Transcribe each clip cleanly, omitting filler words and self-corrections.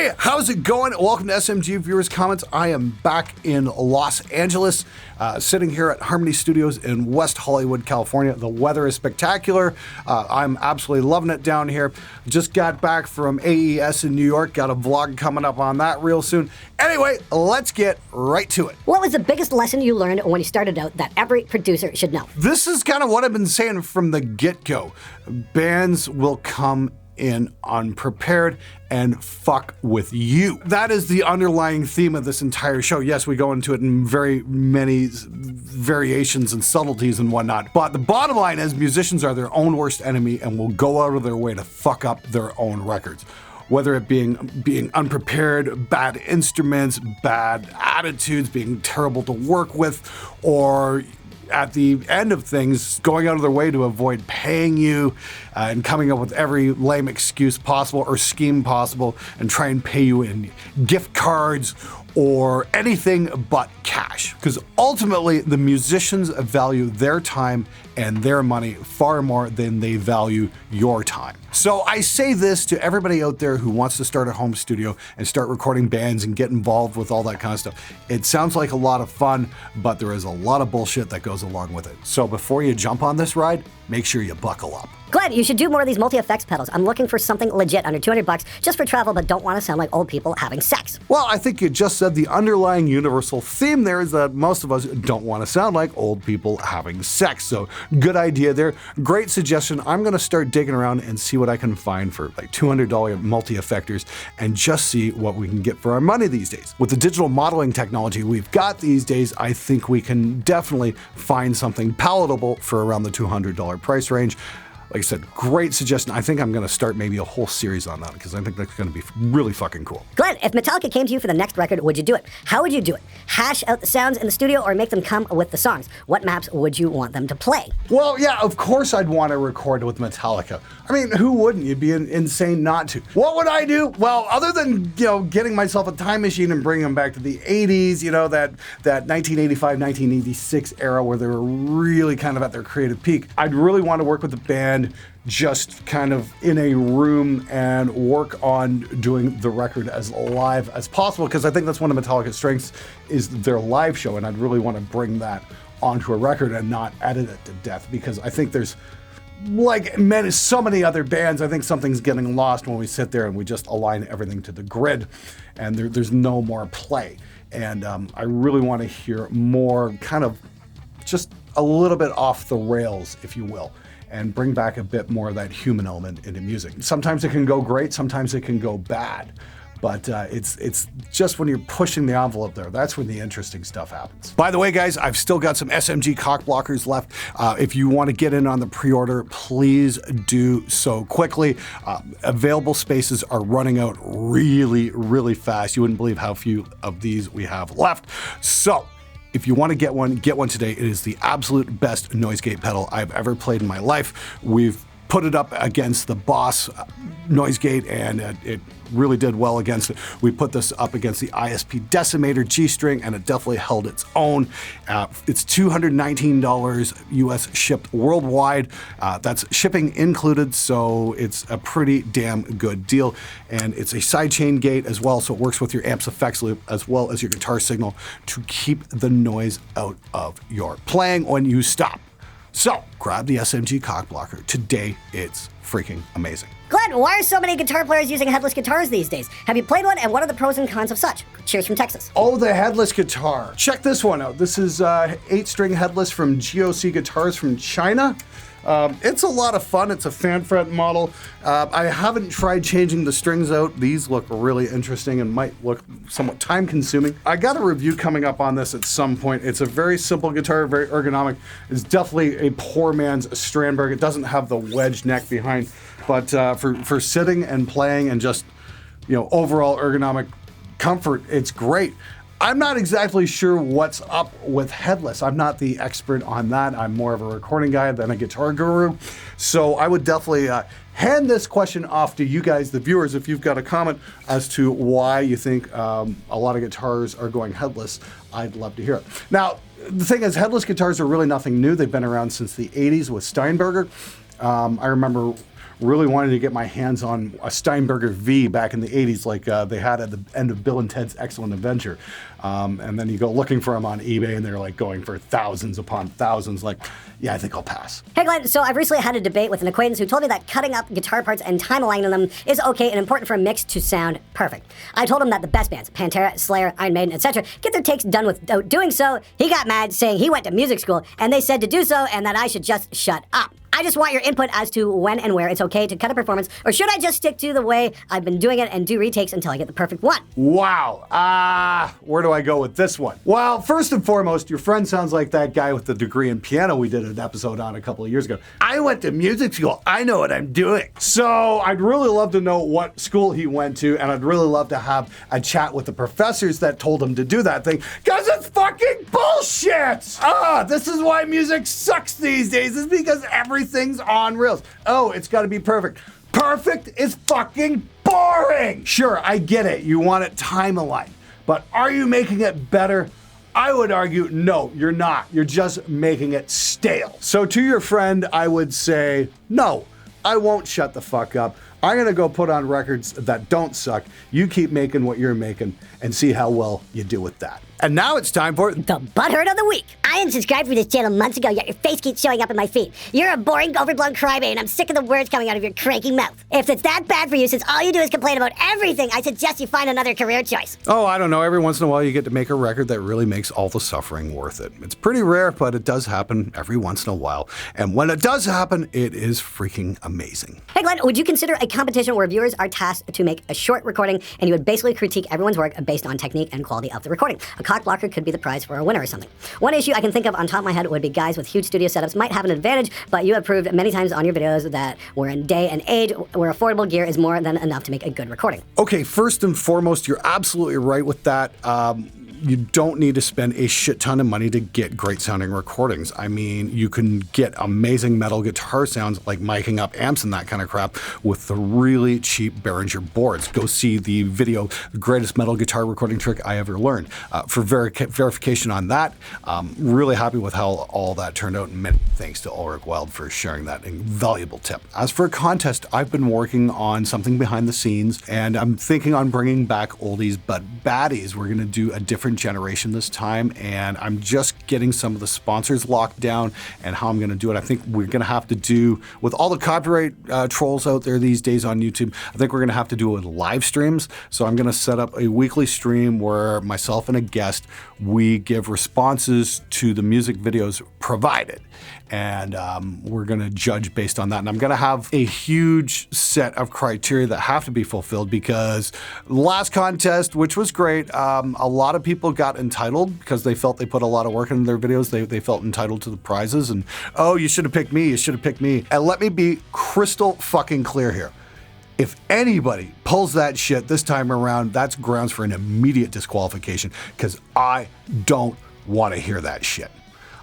Hey, how's it going? Welcome to SMG Viewers Comments. I am back in Los Angeles, sitting here at Harmony Studios in West Hollywood, California. The weather is spectacular. I'm absolutely loving it down here. Just got back from AES in New York. Got a vlog coming up on that real soon. Anyway, let's get right to it. What was the biggest lesson you learned when you started out that every producer should know? This is kind of what I've been saying from the get-go. Bands will come in unprepared and fuck with you. That is the underlying theme of this entire show. Yes, we go into it in very many variations and subtleties and whatnot, but the bottom line is musicians are their own worst enemy and will go out of their way to fuck up their own records. Whether it being unprepared, bad instruments, bad attitudes, being terrible to work with, or at the end of things, going out of their way to avoid paying you and coming up with every lame excuse possible or scheme possible and try and pay you in gift cards or anything but cash. Because ultimately, the musicians value their time and their money far more than they value your time. So I say this to everybody out there who wants to start a home studio and start recording bands and get involved with all that kind of stuff. It sounds like a lot of fun, but there is a lot of bullshit that goes along with it. So before you jump on this ride, make sure you buckle up. Glenn, you should do more of these multi-effects pedals. I'm looking for something legit under $200 just for travel, but don't want to sound like old people having sex. Well, I think you just said the underlying universal theme there is that most of us don't want to sound like old people having sex. So good idea there. Great suggestion. I'm going to start digging around and see what I can find for like $200 multi-effectors and just see what we can get for our money these days. With the digital modeling technology we've got these days, I think we can definitely find something palatable for around the $200 price range. Like I said, great suggestion. I think I'm going to start maybe a whole series on that because I think that's going to be really fucking cool. Glenn, if Metallica came to you for the next record, would you do it? How would you do it? Hash out the sounds in the studio or make them come with the songs? What maps would you want them to play? Well, yeah, of course I'd want to record with Metallica. I mean, who wouldn't? You'd be insane not to. What would I do? Well, other than, getting myself a time machine and bringing them back to the 80s, that 1985, 1986 era where they were really kind of at their creative peak, I'd really want to work with the band just kind of in a room and work on doing the record as live as possible, because I think that's one of Metallica's strengths is their live show, and I'd really want to bring that onto a record and not edit it to death, because I think there's, like so many other bands, I think something's getting lost when we sit there and we just align everything to the grid and there's no more play. And I really want to hear more kind of just a little bit off the rails, if you will, and bring back a bit more of that human element into music. Sometimes it can go great, sometimes it can go bad, but it's just when you're pushing the envelope there, that's when the interesting stuff happens. By the way, guys, I've still got some SMG cock blockers left. If you want to get in on the pre-order, please do so quickly. Available spaces are running out really, really fast. You wouldn't believe how few of these we have left. So, if you want to get one today. It is the absolute best noise gate pedal I've ever played in my life. We've put it up against the Boss noise gate, and it really did well against it. We put this up against the ISP Decimator G-string, and it definitely held its own. It's $219 US shipped worldwide. That's shipping included, so it's a pretty damn good deal. And it's a sidechain gate as well, so it works with your amp's effects loop as well as your guitar signal to keep the noise out of your playing when you stop. So, grab the SMG cock blocker. Today, it's freaking amazing. Glenn, why are so many guitar players using headless guitars these days? Have you played one, and what are the pros and cons of such? Cheers from Texas. Oh, the headless guitar. Check this one out. This is 8-string headless from GOC Guitars from China. It's a lot of fun. It's a fan fret model. I haven't tried changing the strings out. These look really interesting and might look somewhat time consuming. I got a review coming up on this at some point. It's a very simple guitar, very ergonomic. It's definitely a poor man's Strandberg. It doesn't have the wedge neck behind, but for sitting and playing and just, overall ergonomic comfort, it's great. I'm not exactly sure what's up with headless. I'm not the expert on that. I'm more of a recording guy than a guitar guru. So I would definitely hand this question off to you guys, the viewers, if you've got a comment as to why you think a lot of guitars are going headless. I'd love to hear it. Now, the thing is, headless guitars are really nothing new. They've been around since the 80s with Steinberger. I remember really wanted to get my hands on a Steinberger V back in the 80s like they had at the end of Bill and Ted's Excellent Adventure. And then you go looking for them on eBay and they're like going for thousands upon thousands. Like, yeah, I think I'll pass. Hey Glenn, so I've recently had a debate with an acquaintance who told me that cutting up guitar parts and time aligning them is okay and important for a mix to sound perfect. I told him that the best bands, Pantera, Slayer, Iron Maiden, etc., get their takes done without doing so. He got mad, saying he went to music school and they said to do so and that I should just shut up. I just want your input as to when and where it's okay to cut a performance, or should I just stick to the way I've been doing it and do retakes until I get the perfect one? Wow. Where do I go with this one? Well, first and foremost, your friend sounds like that guy with the degree in piano we did an episode on a couple of years ago. I went to music school. I know what I'm doing. So I'd really love to know what school he went to, and I'd really love to have a chat with the professors that told him to do that thing, because it's fucking bullshit! This is why music sucks these days, is because everything's on rails. Oh, it's gotta be perfect. Perfect is fucking boring! Sure, I get it. You want it time aligned. But are you making it better? I would argue, no, you're not. You're just making it stale. So to your friend, I would say, no, I won't shut the fuck up. I'm gonna go put on records that don't suck. You keep making what you're making and see how well you do with that. And now it's time for the Butthurt of the Week. I unsubscribed from this channel months ago, yet your face keeps showing up in my feed. You're a boring, overblown crybaby, and I'm sick of the words coming out of your cranky mouth. If it's that bad for you, since all you do is complain about everything, I suggest you find another career choice. Oh, I don't know. Every once in a while you get to make a record that really makes all the suffering worth it. It's pretty rare, but it does happen every once in a while. And when it does happen, it is freaking amazing. Hey Glenn, would you consider a competition where viewers are tasked to make a short recording and you would basically critique everyone's work based on technique and quality of the recording? A cock blocker could be the prize for a winner or something. One issue I can think of on top of my head would be guys with huge studio setups might have an advantage, but you have proved many times on your videos that we're in day and age where affordable gear is more than enough to make a good recording. Okay, first and foremost, you're absolutely right with that. You don't need to spend a shit ton of money to get great sounding recordings. I mean, you can get amazing metal guitar sounds like miking up amps and that kind of crap with the really cheap Behringer boards. Go see the video, The Greatest Metal Guitar Recording Trick I Ever Learned. For verification on that, really happy with how all that turned out, and many thanks to Ulrich Wild for sharing that invaluable tip. As for a contest, I've been working on something behind the scenes, and I'm thinking on bringing back oldies but baddies. We're gonna do a different generation this time, and I'm just getting some of the sponsors locked down and how I'm going to do it. I think we're going to have to do, with all the copyright trolls out there these days on YouTube, I think we're going to have to do it with live streams. So I'm going to set up a weekly stream where myself and a guest, we give responses to the music videos provided. And we're going to judge based on that. And I'm going to have a huge set of criteria that have to be fulfilled, because the last contest, which was great, a lot of people got entitled because they felt they put a lot of work into their videos. They felt entitled to the prizes, and, oh, you should have picked me, you should have picked me. And let me be crystal fucking clear here. If anybody pulls that shit this time around, that's grounds for an immediate disqualification, because I don't want to hear that shit.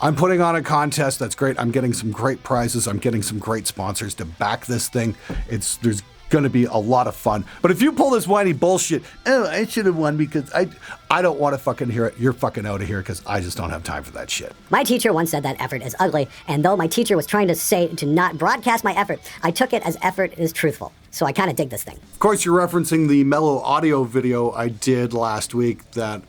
I'm putting on a contest that's great. I'm getting some great prizes. I'm getting some great sponsors to back this thing. There's going to be a lot of fun. But if you pull this whiny bullshit, oh, I should have won because I don't want to fucking hear it. You're fucking out of here, because I just don't have time for that shit. My teacher once said that effort is ugly, and though my teacher was trying to say to not broadcast my effort, I took it as effort is truthful. So I kind of dig this thing. Of course, you're referencing the Melo audio video I did last week that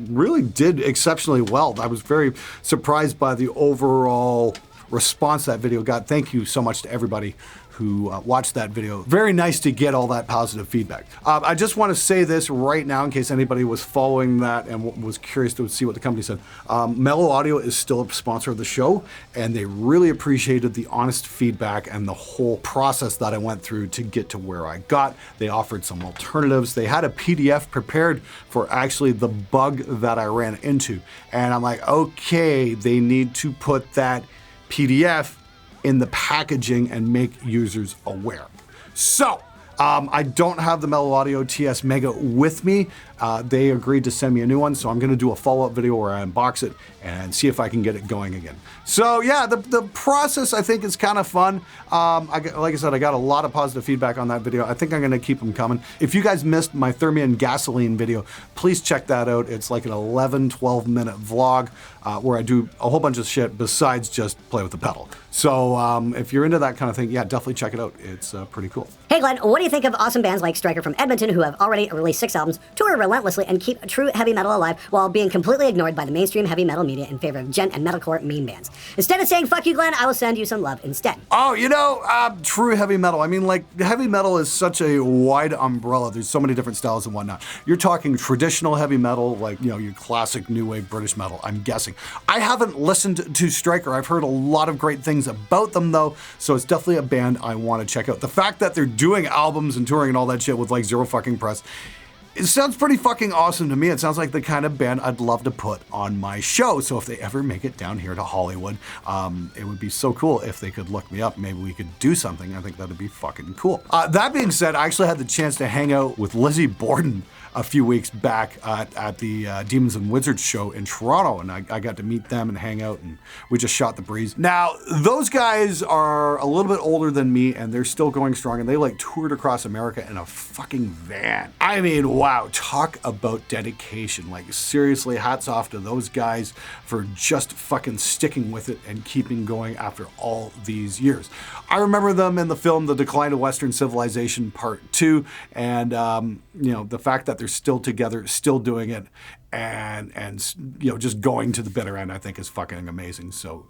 really did exceptionally well. I was very surprised by the overall response that video got. Thank you so much to everybody who watched that video. Very nice to get all that positive feedback. I just want to say this right now in case anybody was following that and was curious to see what the company said. Melo Audio is still a sponsor of the show, and they really appreciated the honest feedback and the whole process that I went through to get to where I got. They offered some alternatives. They had a PDF prepared for actually the bug that I ran into. And I'm like, okay, they need to put that PDF in the packaging and make users aware. So I don't have the Melo Audio TS Mega with me. They agreed to send me a new one, so I'm going to do a follow-up video where I unbox it and see if I can get it going again. So yeah, the process I think is kind of fun. Like I said, I got a lot of positive feedback on that video. I think I'm going to keep them coming. If you guys missed my Thermion Gasoline video, please check that out. It's like an 11, 12-minute vlog where I do a whole bunch of shit besides just play with the pedal. So if you're into that kind of thing, yeah, definitely check it out. It's pretty cool. Hey Glenn, what do you think of awesome bands like Stryker from Edmonton who have already released 6 albums, tour relentlessly, and keep true heavy metal alive while being completely ignored by the mainstream heavy metal media in favor of gent and metalcore meme bands? Instead of saying fuck you Glenn, I will send you some love instead. Oh, you know, true heavy metal. I mean, like, heavy metal is such a wide umbrella. There's so many different styles and whatnot. You're talking traditional heavy metal, like, you know, your classic new wave British metal, I'm guessing. I haven't listened to Stryker. I've heard a lot of great things about them, though, so it's definitely a band I want to check out. The fact that they're doing albums and touring and all that shit with, like, zero fucking press, it sounds pretty fucking awesome to me. It sounds like the kind of band I'd love to put on my show. So if they ever make it down here to Hollywood, it would be so cool if they could look me up. Maybe we could do something. I think that'd be fucking cool. That being said, I actually had the chance to hang out with Lizzie Borden a few weeks back at the Demons and Wizards show in Toronto, and I got to meet them and hang out, and we just shot the breeze. Now, those guys are a little bit older than me, and they're still going strong, and they like toured across America in a fucking van. I mean, wow, talk about dedication. Like, seriously, hats off to those guys for just fucking sticking with it and keeping going after all these years. I remember them in the film The Decline of Western Civilization Part 2, and you know, the fact that they're still together, still doing it, and you know, just going to the bitter end, I think is fucking amazing. So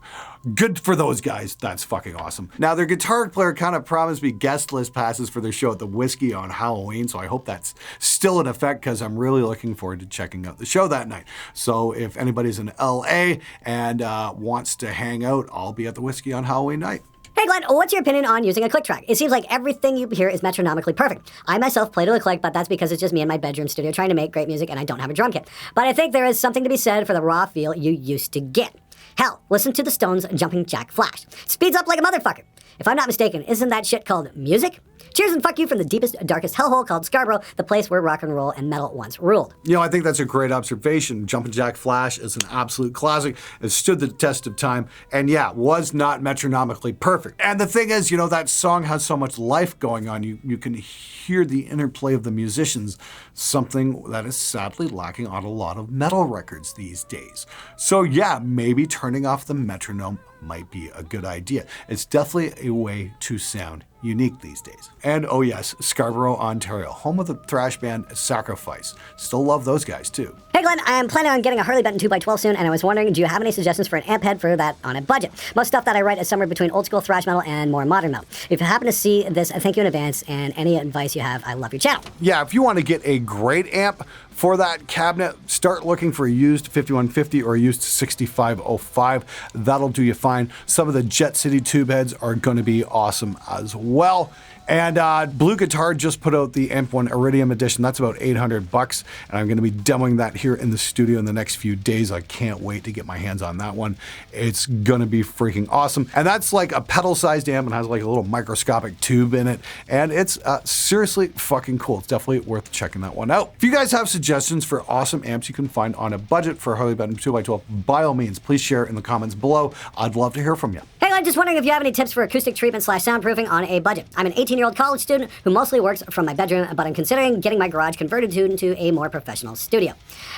good for those guys. That's fucking awesome. Now, their guitar player kind of promised me guest list passes for their show at the Whiskey on Halloween, so I hope that's still in effect, because I'm really looking forward to checking out the show that night. So if anybody's in LA and wants to hang out, I'll be at the Whiskey on Halloween night. Hey Glenn, what's your opinion on using a click track? It seems like everything you hear is metronomically perfect. I myself play to the click, but that's because it's just me in my bedroom studio trying to make great music and I don't have a drum kit. But I think there is something to be said for the raw feel you used to get. Hell, listen to the Stones' Jumping Jack Flash. Speeds up like a motherfucker. If I'm not mistaken, isn't that shit called music? Cheers and fuck you from the deepest, darkest hellhole called Scarborough, the place where rock and roll and metal once ruled. You know, I think that's a great observation. Jumpin' Jack Flash is an absolute classic. It stood the test of time, and yeah, was not metronomically perfect. And the thing is, you know, that song has so much life going on. You can hear the interplay of the musicians, something that is sadly lacking on a lot of metal records these days. So yeah, maybe turning off the metronome might be a good idea. It's definitely a way to sound unique these days. And oh yes, Scarborough, Ontario, home of the thrash band Sacrifice. Still love those guys too. Hey Glenn, I am planning on getting a Harley Benton 2x12 soon, and I was wondering, do you have any suggestions for an amp head for that on a budget? Most stuff that I write is somewhere between old school thrash metal and more modern metal. If you happen to see this, thank you in advance, and any advice you have, I love your channel. Yeah, if you want to get a great amp for that cabinet, start looking for a used 5150 or a used 6505. That'll do you fine. Some of the Jet City tube heads are going to be awesome as well. And Blue Guitar just put out the Amp 1 Iridium Edition. That's about $800, and I'm going to be demoing that here in the studio in the next few days. I can't wait to get my hands on that one. It's going to be freaking awesome. And that's like a pedal-sized amp and has like a little microscopic tube in it, and it's seriously fucking cool. It's definitely worth checking that one out. If you guys have suggestions for awesome amps you can find on a budget for Harley Benton 2x12, by all means, please share it in the comments below. I'd love to hear from you. Hey, I'm just wondering if you have any tips for acoustic treatment / soundproofing on a budget. I'm an 18-year-old college student who mostly works from my bedroom, but I'm considering getting my garage converted into a more professional studio.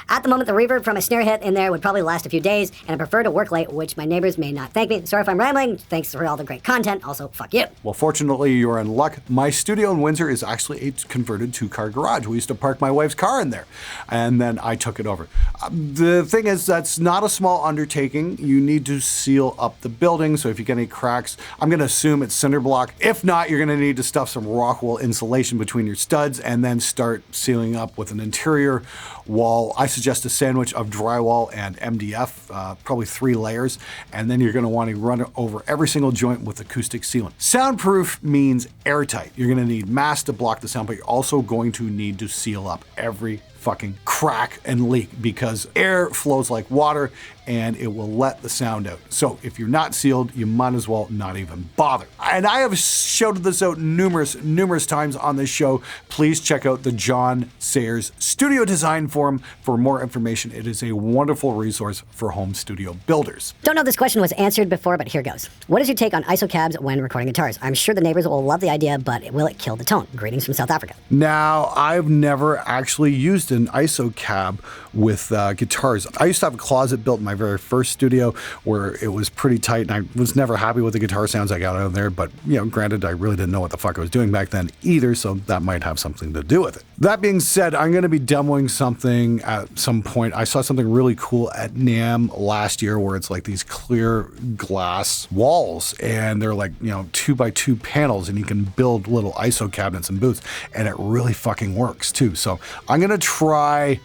At the moment, the reverb from a snare hit in there would probably last a few days, and I prefer to work late, which my neighbors may not thank me. Sorry if I'm rambling. Thanks for all the great content. Also, fuck you. Well, fortunately, you're in luck. My studio in Windsor is actually a converted 2-car garage. We used to park my wife's car in there, and then I took it over. The thing is, that's not a small undertaking. You need to seal up the building, so if you get any cracks, I'm going to assume it's cinder block. If not, you're going to need to stuff some rock wool insulation between your studs and then start sealing up with an interior wall. I suggest a sandwich of drywall and MDF, probably 3 layers, and then you're going to want to run it over every single joint with acoustic sealant. Soundproof means airtight. You're going to need mass to block the sound, but you're also going to need to seal up every fucking crack and leak because air flows like water and it will let the sound out. So if you're not sealed, you might as well not even bother. And I have shouted this out numerous times on this show. Please check out the John Sayers Studio Design Forum for more information. It is a wonderful resource for home studio builders. Don't know if this question was answered before, but here goes. What is your take on ISO cabs when recording guitars? I'm sure the neighbors will love the idea, but will it kill the tone? Greetings from South Africa. Now, I've never actually used an ISO cab with guitars. I used to have a closet built in my very first studio where it was pretty tight, and I was never happy with the guitar sounds I got out of there, but, you know, granted, I really didn't know what the fuck I was doing back then either, so that might have something to do with it. That being said, I'm going to be demoing something at some point. I saw something really cool at NAMM last year where it's like these clear glass walls, and they're like, you know, 2x2 panels, and you can build little ISO cabinets and booths, and it really fucking works too. So I'm going to try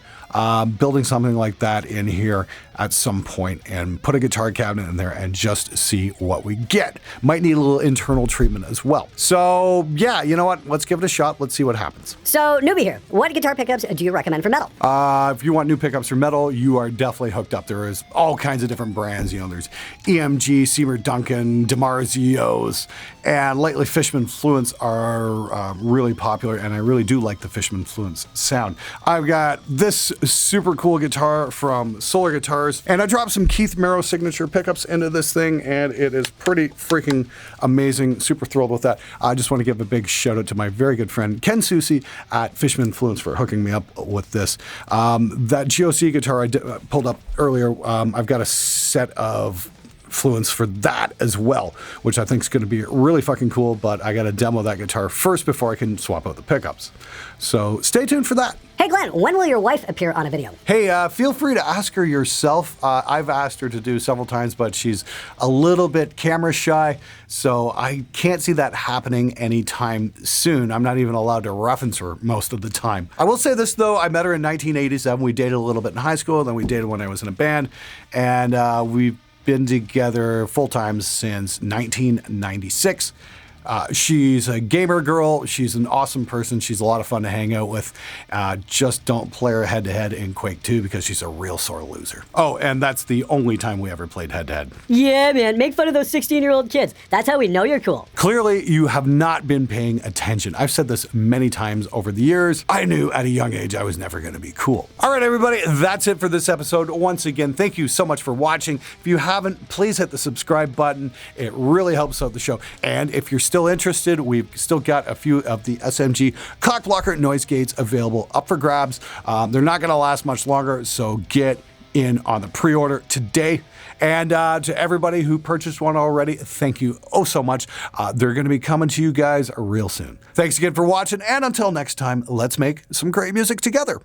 building something like that in here at some point and put a guitar cabinet in there and just see what we get. Might need a little internal treatment as well. So yeah, you know what? Let's give it a shot. Let's see what happens. So, newbie here, what guitar pickups do you recommend for metal? If you want new pickups for metal, you are definitely hooked up. There is all kinds of different brands. You know, there's EMG, Seymour Duncan, DiMarzio's, and lately Fishman Fluence are really popular, and I really do like the Fishman Fluence sound. I've got this super cool guitar from Solar Guitars, and I dropped some Keith Merrow signature pickups into this thing, and it is pretty freaking amazing. Super thrilled with that. I just want to give a big shout out to my very good friend Ken Susi at Fishman Fluence for hooking me up with this. That GOC guitar I pulled up earlier, I've got a set of Fluence for that as well, which I think is going to be really fucking cool, but I got to demo that guitar first before I can swap out the pickups. So stay tuned for that. Hey Glenn, when will your wife appear on a video? Hey, feel free to ask her yourself. I've asked her to do several times, but she's a little bit camera shy, so I can't see that happening anytime soon. I'm not even allowed to reference her most of the time. I will say this though, I met her in 1987. We dated a little bit in high school, then we dated when I was in a band, and we've been together full-time since 1996. She's a gamer girl. She's an awesome person. She's a lot of fun to hang out with. Just don't play her head-to-head in Quake 2 because she's a real sore loser. Oh, and that's the only time we ever played head-to-head. Yeah, man, make fun of those 16-year-old kids. That's how we know you're cool. Clearly, you have not been paying attention. I've said this many times over the years. I knew at a young age I was never going to be cool. All right, everybody, that's it for this episode. Once again, thank you so much for watching. If you haven't, please hit the subscribe button. It really helps out the show. And if you're still interested, we've still got a few of the SMG Cockblocker noise gates available up for grabs. They're not going to last much longer, so get in on the pre-order today. And to everybody who purchased one already, thank you oh so much. They're going to be coming to you guys real soon. Thanks again for watching, and until next time, let's make some great music together.